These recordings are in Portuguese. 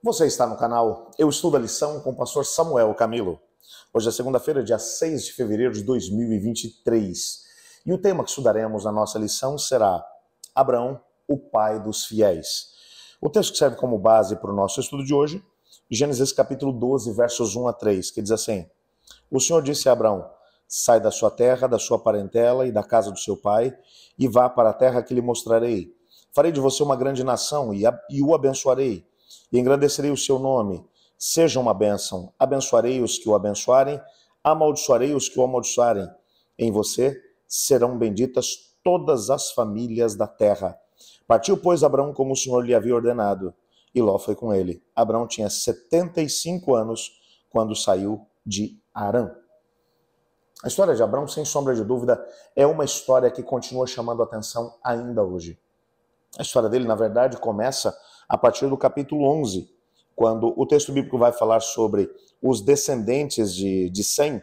Você está no canal Eu Estudo a Lição com o pastor Samuel Camilo. Hoje é segunda-feira, dia 6 de fevereiro de 2023. E o tema que estudaremos na nossa lição será Abrão, o pai dos fiéis. O texto que serve como base para o nosso estudo de hoje, Gênesis capítulo 12, versos 1 a 3, que diz assim: O Senhor disse a Abrão: sai da sua terra, da sua parentela e da casa do seu pai, e vá para a terra que lhe mostrarei. Farei de você uma grande nação e o abençoarei. E engrandecerei o seu nome. Seja uma bênção. Abençoarei os que o abençoarem, amaldiçoarei os que o amaldiçoarem. Em você serão benditas todas as famílias da terra. Partiu, pois, Abrão como o Senhor lhe havia ordenado, e Ló foi com ele. Abrão tinha 75 anos quando saiu de Harã. A história de Abrão, sem sombra de dúvida, é uma história que continua chamando a atenção ainda hoje. A história dele, na verdade, começa a partir do capítulo 11, quando o texto bíblico vai falar sobre os descendentes de Sem,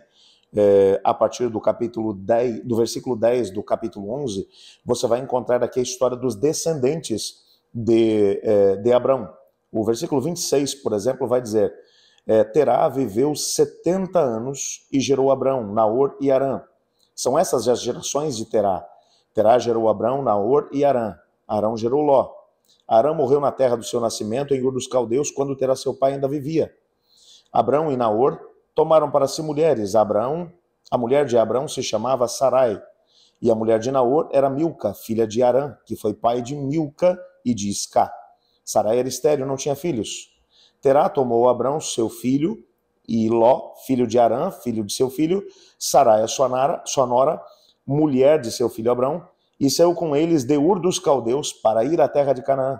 a partir do capítulo 10, do versículo 10 do capítulo 11, você vai encontrar aqui a história dos descendentes de Abrão. O versículo 26, por exemplo, vai dizer: Terá viveu 70 anos e gerou Abrão, Naor e Harã. São essas as gerações de Terá. Terá gerou Abrão, Naor e Harã. Harã gerou Ló. Harã morreu na terra do seu nascimento, em Ur dos Caldeus, quando Terá seu pai ainda vivia. Abrão e Naor tomaram para si mulheres. A mulher de Abrão se chamava Sarai, e a mulher de Naor era Milca, filha de Harã, que foi pai de Milca e de Iscá. Sarai era estéril, não tinha filhos. Terá tomou Abrão, seu filho, e Ló, filho de Harã, filho de seu filho, Sarai, a sua nora, mulher de seu filho Abrão, e saiu com eles de Ur dos Caldeus para ir à terra de Canaã.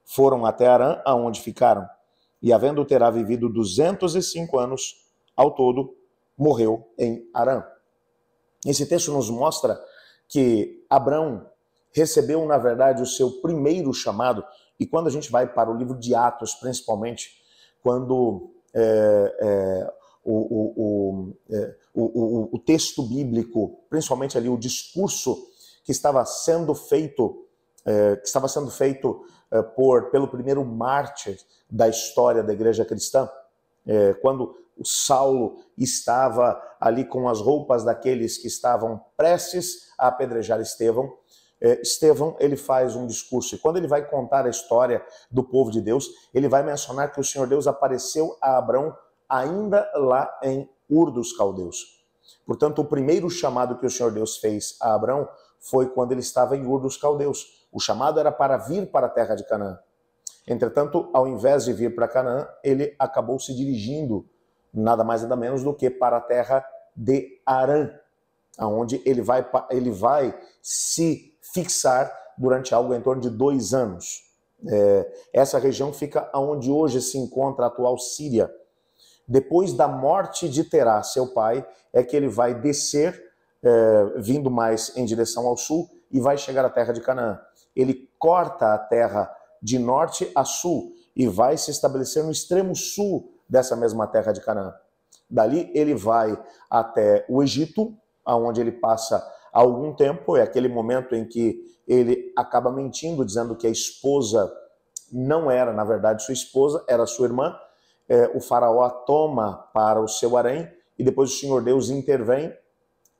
Foram até Harã, aonde ficaram. E havendo Terá vivido 205 anos, ao todo, morreu em Harã. Esse texto nos mostra que Abrão recebeu, na verdade, o seu primeiro chamado. E quando a gente vai para o livro de Atos, principalmente, quando o texto bíblico, principalmente ali o discurso que estava sendo feito, pelo primeiro mártir da história da igreja cristã, quando o Saulo estava ali com as roupas daqueles que estavam prestes a apedrejar Estevão, Estevão, ele faz um discurso, e quando ele vai contar a história do povo de Deus, ele vai mencionar que o Senhor Deus apareceu a Abrão ainda lá em Ur dos Caldeus. Portanto, o primeiro chamado que o Senhor Deus fez a Abrão foi quando ele estava em Ur dos Caldeus. O chamado era para vir para a terra de Canaã. Entretanto, ao invés de vir para Canaã, ele acabou se dirigindo nada mais nada menos do que para a terra de Harã, onde ele vai se fixar durante algo em torno de 2 anos. Essa região fica onde hoje se encontra a atual Síria. Depois da morte de Terá, seu pai, é que ele vai descer, vindo mais em direção ao sul, e vai chegar à terra de Canaã. Ele corta a terra de norte a sul e vai se estabelecer no extremo sul dessa mesma terra de Canaã. Dali ele vai até o Egito, onde ele passa algum tempo. É aquele momento em que ele acaba mentindo, dizendo que a esposa não era, na verdade, sua esposa, era sua irmã. O faraó a toma para o seu harém, e depois o Senhor Deus intervém,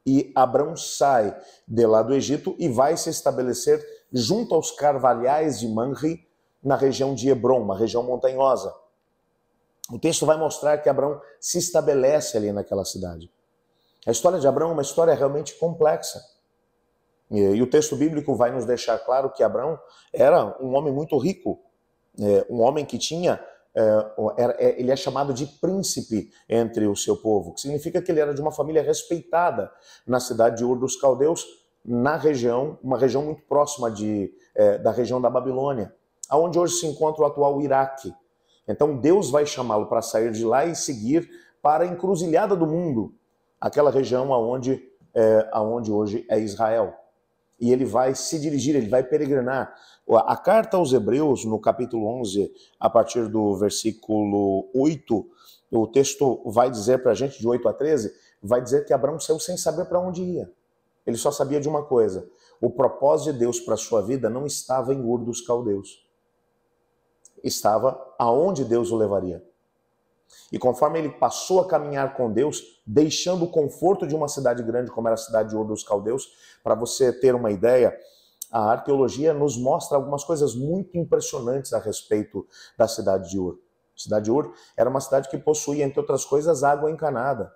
e Abrão sai de lá do Egito e vai se estabelecer junto aos carvalhais de Manre, na região de Hebrom, uma região montanhosa. O texto vai mostrar que Abrão se estabelece ali naquela cidade. A história de Abrão é uma história realmente complexa. E o texto bíblico vai nos deixar claro que Abrão era um homem muito rico, um homem que tinha... ele é chamado de príncipe entre o seu povo, que significa que ele era de uma família respeitada na cidade de Ur dos Caldeus, na região, uma região muito próxima da região da Babilônia, onde hoje se encontra o atual Iraque. Então Deus vai chamá-lo para sair de lá e seguir para a encruzilhada do mundo, aquela região aonde hoje é Israel. E ele vai se dirigir, ele vai peregrinar. A carta aos Hebreus, no capítulo 11, a partir do versículo 8, o texto vai dizer para a gente, de 8 a 13, vai dizer que Abrão saiu sem saber para onde ia. Ele só sabia de uma coisa: o propósito de Deus para a sua vida não estava em Ur dos Caldeus. estava aonde Deus o levaria. E conforme ele passou a caminhar com Deus, deixando o conforto de uma cidade grande, como era a cidade de Ur dos Caldeus, para você ter uma ideia, a arqueologia nos mostra algumas coisas muito impressionantes a respeito da cidade de Ur. A cidade de Ur era uma cidade que possuía, entre outras coisas, água encanada,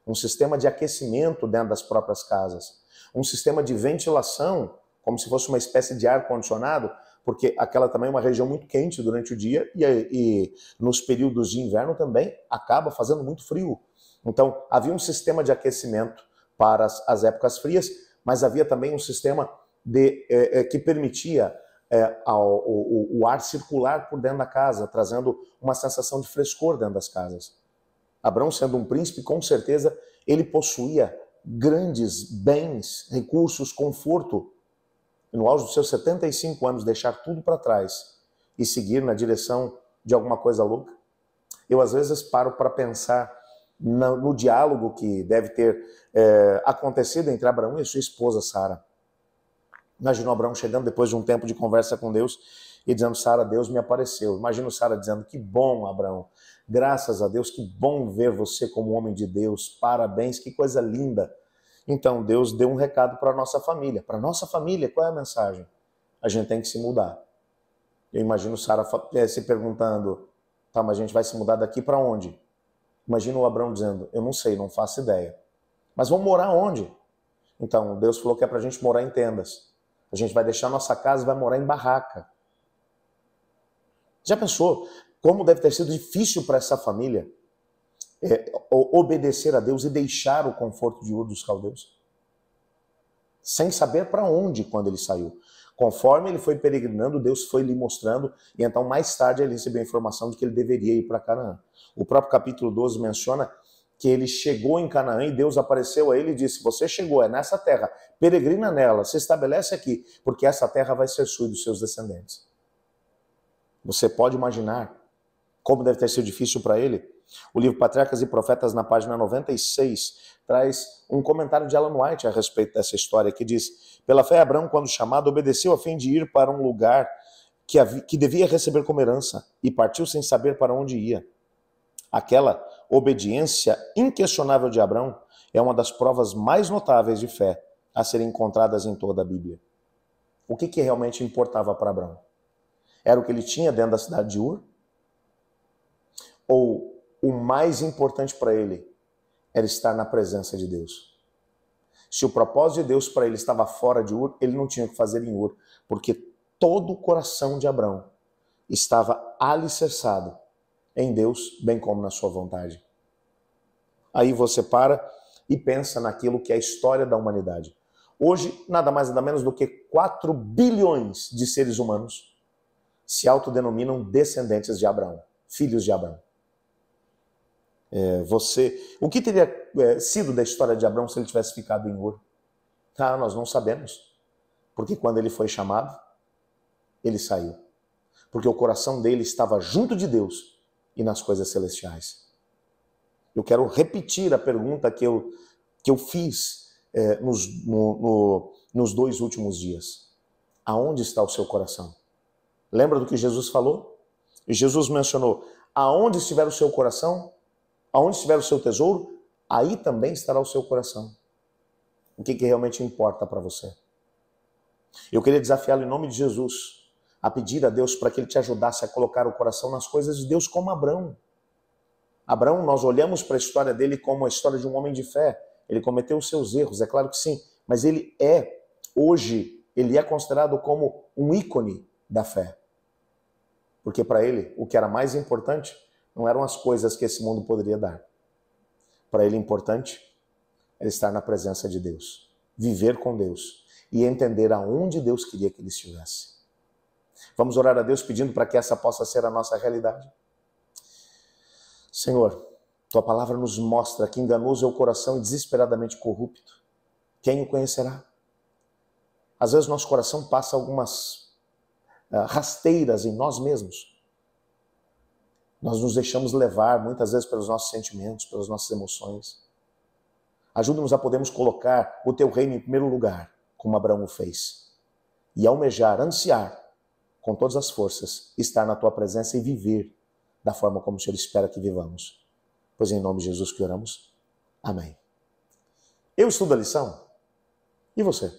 um sistema de aquecimento dentro das próprias casas, um sistema de ventilação, como se fosse uma espécie de ar-condicionado, porque aquela também é uma região muito quente durante o dia e nos períodos de inverno também acaba fazendo muito frio. Então, havia um sistema de aquecimento para as épocas frias, mas havia também um sistema que permitia o ar circular por dentro da casa, trazendo uma sensação de frescor dentro das casas. Abraão, sendo um príncipe, com certeza, ele possuía grandes bens, recursos, conforto. E no auge dos seus 75 anos, deixar tudo para trás e seguir na direção de alguma coisa louca. Eu, às vezes, paro para pensar no diálogo que deve ter acontecido entre Abraão e sua esposa, Sara. Imagina Abraão chegando depois de um tempo de conversa com Deus e dizendo: Sara, Deus me apareceu. Imagina Sara dizendo: que bom, Abraão. Graças a Deus, que bom ver você como homem de Deus. Parabéns, que coisa linda. Então, Deus deu um recado para a nossa família. Para a nossa família, qual é a mensagem? A gente tem que se mudar. Eu imagino Sara se perguntando: tá, mas a gente vai se mudar daqui para onde? Imagina o Abraão dizendo: eu não sei, não faço ideia. Mas vamos morar onde? Então, Deus falou que é para a gente morar em tendas. A gente vai deixar nossa casa e vai morar em barraca. Já pensou como deve ter sido difícil para essa família obedecer a Deus e deixar o conforto de Ur dos Caldeus? Sem saber para onde quando ele saiu. Conforme ele foi peregrinando, Deus foi lhe mostrando, e então mais tarde ele recebeu a informação de que ele deveria ir para Canaã. O próprio capítulo 12 menciona que ele chegou em Canaã e Deus apareceu a ele e disse: você chegou, é nessa terra, peregrina nela, se estabelece aqui, porque essa terra vai ser sua e dos seus descendentes. Você pode imaginar como deve ter sido difícil para ele? O livro Patriarcas e Profetas, na página 96, traz um comentário de Ellen White a respeito dessa história, que diz: pela fé, Abraão, quando chamado, obedeceu a fim de ir para um lugar que devia receber como herança, e partiu sem saber para onde ia. Aquela obediência inquestionável de Abraão é uma das provas mais notáveis de fé a serem encontradas em toda a Bíblia. O que realmente importava para Abraão? Era o que ele tinha dentro da cidade de Ur? Ou o mais importante para ele era estar na presença de Deus? Se o propósito de Deus para ele estava fora de Ur, ele não tinha o que fazer em Ur, porque todo o coração de Abraão estava alicerçado em Deus, bem como na sua vontade. Aí você para e pensa naquilo que é a história da humanidade. Hoje, nada mais nada menos do que 4 bilhões de seres humanos se autodenominam descendentes de Abraão, filhos de Abraão. O que teria sido da história de Abraão se ele tivesse ficado em Ur? Nós não sabemos. Porque quando ele foi chamado, ele saiu. Porque o coração dele estava junto de Deus e nas coisas celestiais. Eu quero repetir a pergunta que eu fiz nos 2 últimos dias. Aonde está o seu coração? Lembra do que Jesus falou? E Jesus mencionou: aonde estiver o seu coração, aonde estiver o seu tesouro, aí também estará o seu coração. O que realmente importa para você? Eu queria desafiá-lo em nome de Jesus a pedir a Deus para que Ele te ajudasse a colocar o coração nas coisas de Deus como Abraão. Abraão, nós olhamos para a história dele como a história de um homem de fé. Ele cometeu os seus erros, é claro que sim, mas hoje, ele é considerado como um ícone da fé. Porque para ele, o que era mais importante não eram as coisas que esse mundo poderia dar. Para ele, importante era estar na presença de Deus, viver com Deus e entender aonde Deus queria que ele estivesse. Vamos orar a Deus pedindo para que essa possa ser a nossa realidade. Senhor, Tua palavra nos mostra que enganoso é o coração e desesperadamente corrupto. Quem o conhecerá? Às vezes nosso coração passa algumas rasteiras em nós mesmos. Nós nos deixamos levar muitas vezes pelos nossos sentimentos, pelas nossas emoções. Ajuda-nos a podermos colocar o Teu reino em primeiro lugar, como Abraão o fez. E almejar, ansiar, com todas as forças, estar na tua presença e viver da forma como o Senhor espera que vivamos. Pois em nome de Jesus que oramos. Amém. Eu estudo a lição. E você?